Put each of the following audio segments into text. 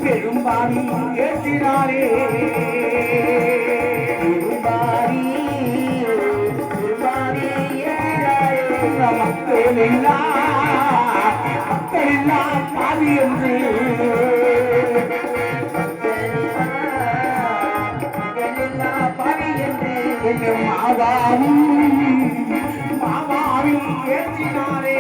பெரும்பாடி ஏற்றினாரே மக்கள் எல்லாம் பாதி என்று மாவாவில் ஏற்றினாரே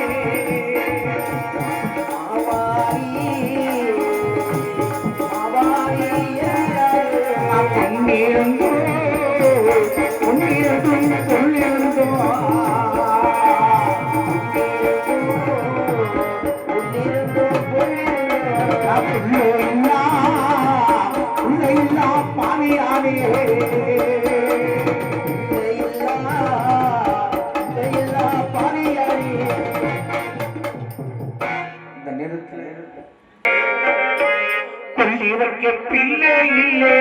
பொன்னிருந்தும் பொருளிருந்தும் உள்ளையில்லா பாவியானே இந்த நேரத்தில் கொல்லி வைக்க பிள்ளை இல்லை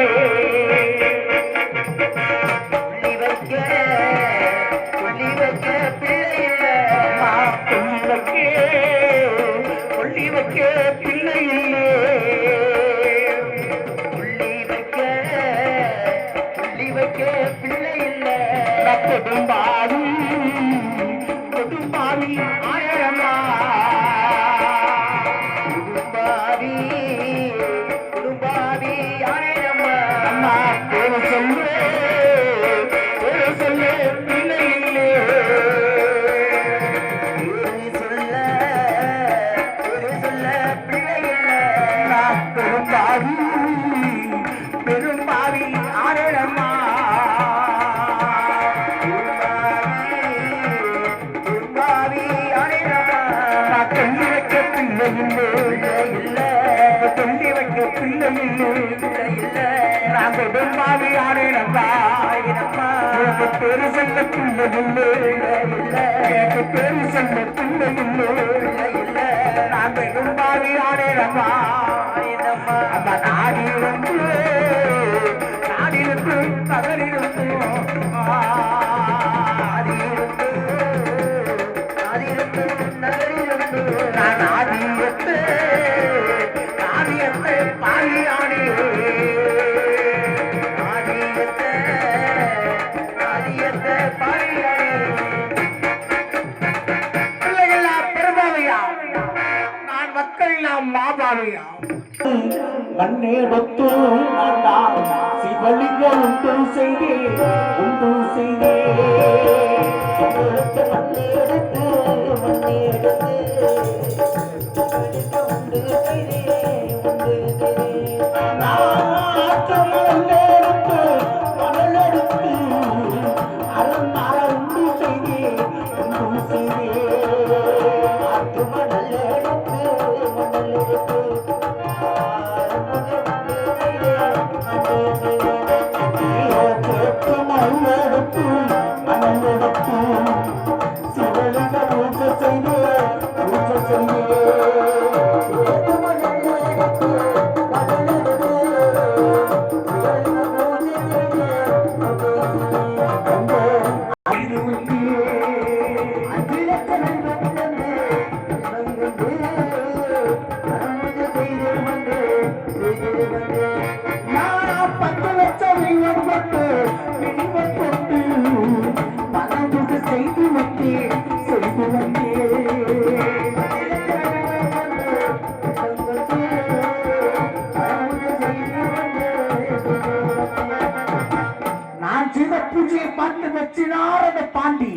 கொடும்பாவி ஆயிரமா கொடும்பாவி ஆயிரமா அம்மா ஒரு சொல்லு பிள்ளை இல்லை சொல்ல பிள்ளை இல்லை பெரும்பாவி ஆயிரமா சொல்லி வைக்க பிள்ளை இல்லை நான் கொடும்பாவி ஆனேனப்பா பேரு சொல்ல பிள்ளை இல்லை பேரு சொல்ல பிள்ளை இல்லை நான் கொடும்பாவி ஆனேனப்பா அந்த நாடிலிருந்து பகலிருந்து நான் ஆதியத்தை பாலியானே ஆதியத்தை பாலியானே பிள்ளைகளா பெருமாவையா நான் மக்கள் நாம் மாபாவையா மண்ணே ஒத்து சிவலிங்க உண்டு செய்தே பூஜையை பார்த்து வச்சினார் அந்த பாண்டி.